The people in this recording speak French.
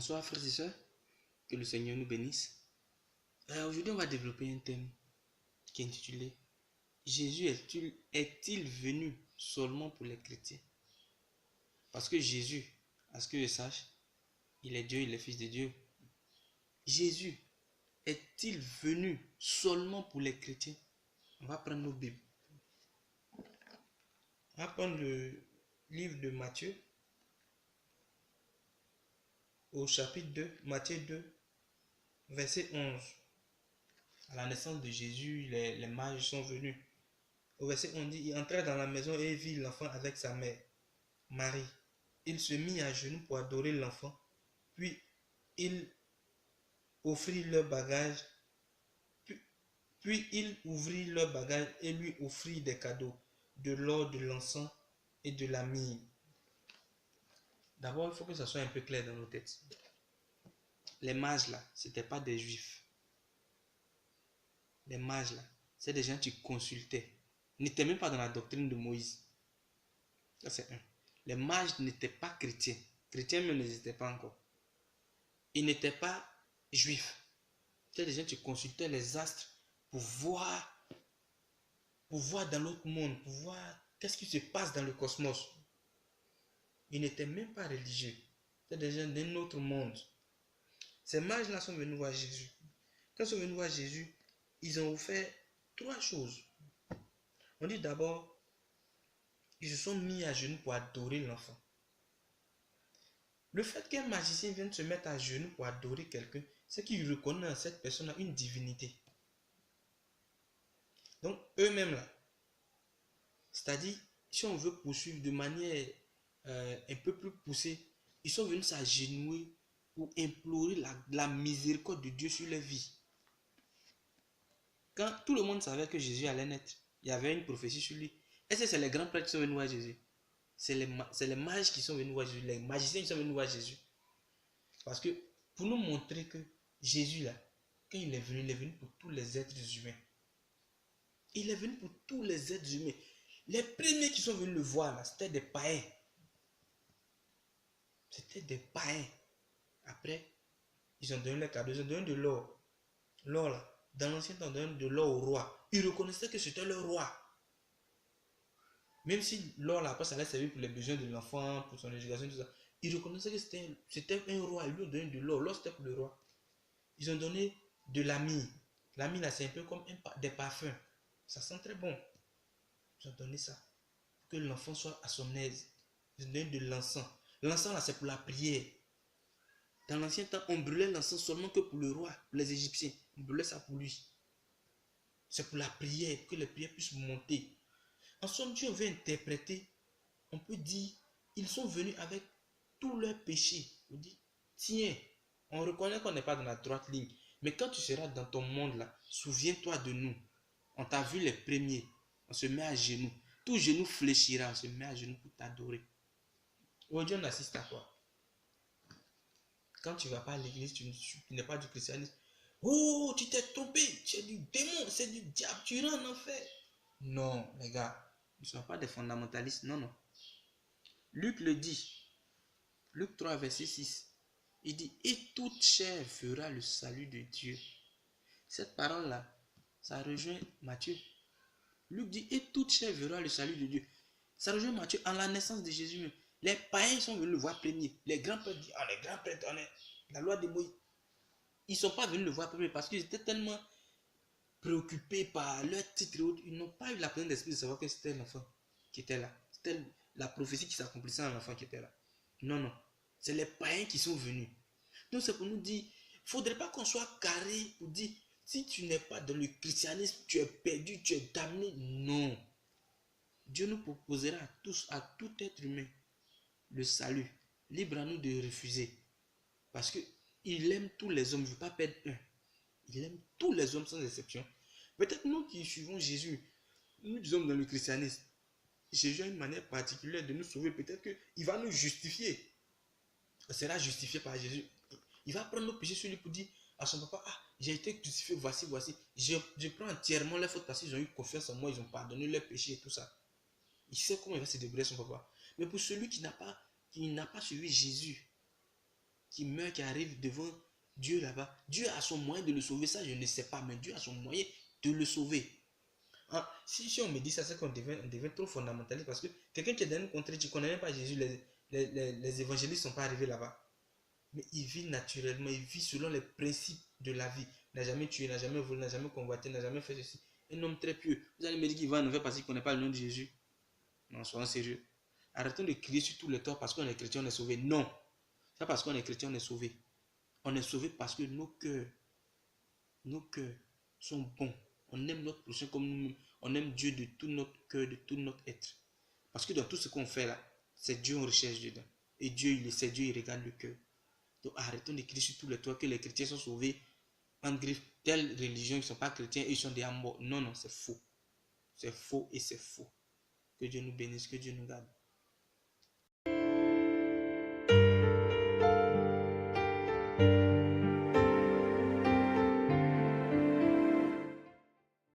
Bonsoir frères et sœurs, que le Seigneur nous bénisse. Aujourd'hui on va développer un thème qui est intitulé Jésus est-il venu seulement pour les chrétiens? Parce que Jésus, à ce que je sache, il est Dieu, il est Fils de Dieu. Jésus est-il venu seulement pour les chrétiens? On va prendre nos Bibles. On va prendre le livre de Matthieu au chapitre 2, Matthieu 2, verset 11. À la naissance de Jésus, les mages sont venus. Au verset 11 dit, il entra dans la maison et vit l'enfant avec sa mère, Marie. Il se mit à genoux pour adorer l'enfant, puis il offrit leur bagage, puis il ouvrit leur bagage et lui offrit des cadeaux, de l'or, de l'encens et de la myrrhe. D'abord, il faut que ça soit un peu clair dans nos têtes. Les mages là, ce n'étaient pas des juifs. Les mages là, c'est des gens qui consultaient. Ils n'étaient même pas dans la doctrine de Moïse. Ça c'est un. Les mages n'étaient pas chrétiens. Chrétiens même n'existaient pas encore. Ils n'étaient pas juifs. C'était des gens qui consultaient les astres pour voir dans l'autre monde, pour voir qu'est-ce qui se passe dans le cosmos. Ils n'étaient même pas religieux. C'était des gens d'un autre monde. Ces mages-là sont venus voir Jésus. Quand ils sont venus voir Jésus, ils ont fait trois choses. On dit d'abord, ils se sont mis à genoux pour adorer l'enfant. Le fait qu'un magicien vienne se mettre à genoux pour adorer quelqu'un, c'est qu'il reconnaît en cette personne une divinité. Donc, eux-mêmes là, c'est-à-dire, si on veut poursuivre de manière un peu plus poussée, ils sont venus s'agenouiller pour implorer la miséricorde de Dieu sur leur vie. Quand tout le monde savait que Jésus allait naître, il y avait une prophétie sur lui. Est-ce que c'est les grands prêtres qui sont venus voir Jésus? C'est les mages qui sont venus voir Jésus, les magiciens qui sont venus voir Jésus. Parce que pour nous montrer que Jésus là, quand il est venu pour tous les êtres humains. Il est venu pour tous les êtres humains. Les premiers qui sont venus le voir là, c'était des païens. C'était des païens. Après, ils ont donné les cadeaux, ils ont donné de l'or. L'or là, dans l'ancien temps, on donnait de l'or au roi. Ils reconnaissaient que c'était le roi. Même si l'or là, après, ça allait servir pour les besoins de l'enfant, pour son éducation, tout ça. Ils reconnaissaient que c'était un roi. Ils lui ont donné de l'or. L'or, c'était pour le roi. Ils ont donné de la myrrhe. La myrrhe là, c'est un peu comme des parfums. Ça sent très bon. Ils ont donné ça. Pour que l'enfant soit à son aise. Ils ont donné de l'encens. L'encens là, c'est pour la prière. Dans l'ancien temps, on brûlait l'encens seulement que pour le roi, pour les Égyptiens. On brûlait ça pour lui. C'est pour la prière, que les prières puissent monter. En somme, Dieu veut interpréter. On peut dire, ils sont venus avec tous leurs péchés. On dit, tiens, on reconnaît qu'on n'est pas dans la droite ligne. Mais quand tu seras dans ton monde là, souviens-toi de nous. On t'a vu les premiers. On se met à genoux. Tout genou fléchira. On se met à genoux pour t'adorer. Aujourd'hui, on assiste à quoi? Quand tu ne vas pas à l'église, tu n'es pas du christianisme. Oh, tu t'es trompé. C'est du démon. C'est du diable. Tu rentres en enfer. Non, les gars. Nous ne sommes pas des fondamentalistes. Non, non. Luc le dit. Luc 3, verset 6. Il dit, et toute chair fera le salut de Dieu. Cette parole-là, ça rejoint Matthieu. Luc dit, et toute chair verra le salut de Dieu. Ça rejoint Matthieu en la naissance de Jésus même. Les païens sont venus le voir premier. Les grands prêtres disent, ah, les grands prêtres, on est la loi de Moïse. Ils ne sont pas venus le voir premier parce qu'ils étaient tellement préoccupés par leur titre et autres. Ils n'ont pas eu la présence d'esprit de savoir que c'était l'enfant qui était là. C'était la prophétie qui s'accomplissait en l'enfant qui était là. Non, non. C'est les païens qui sont venus. Donc c'est pour nous dire, il ne faudrait pas qu'on soit carré pour dire, si tu n'es pas dans le christianisme, tu es perdu, tu es damné. Non. Dieu nous proposera à tous, à tout être humain, le salut. Libre à nous de refuser. Parce qu'il aime tous les hommes. Il ne veut pas perdre un. Il aime tous les hommes sans exception. Peut-être nous qui suivons Jésus, nous sommes dans le christianisme. Jésus a une manière particulière de nous sauver. Peut-être qu'il va nous justifier. On sera justifié par Jésus. Il va prendre nos péchés sur lui pour dire à son papa, ah, j'ai été justifié, voici. Je prends entièrement les fautes parce qu'ils ont eu confiance en moi, ils ont pardonné leurs péchés et tout ça. Il sait comment il va se débrouiller son papa. Mais pour celui qui n'a pas suivi Jésus, qui meurt, qui arrive devant Dieu là-bas. Dieu a son moyen de le sauver, ça je ne sais pas, mais Dieu a son moyen de le sauver. Hein? Si on me dit ça, c'est qu'on devient trop fondamentaliste parce que quelqu'un qui est dans une contrée, tu ne connais même pas Jésus, les évangélistes ne sont pas arrivés là-bas. Mais il vit naturellement, il vit selon les principes de la vie. Il n'a jamais tué, n'a jamais volé, n'a jamais convoité, n'a jamais fait ceci. Un homme très pieux. Vous allez me dire qu'il va en enfer parce qu'il ne connaît pas le nom de Jésus. Non, soyons sérieux. Arrêtons de crier sur tous les torts parce qu'on est chrétien, on est sauvé. Non. C'est parce qu'on est chrétien, on est sauvé. On est sauvé parce que nos cœurs sont bons. On aime notre prochain comme nous-mêmes. On aime Dieu de tout notre cœur, de tout notre être. Parce que dans tout ce qu'on fait là, c'est Dieu on recherche dedans. Et Dieu, il essaie, Dieu, il regarde le cœur. Donc arrêtons de crier sur tous les toits que les chrétiens sont sauvés en griffe. Telle religion, ils ne sont pas chrétiens et ils sont des morts. Non, non, c'est faux. C'est faux et c'est faux. Que Dieu nous bénisse, que Dieu nous garde.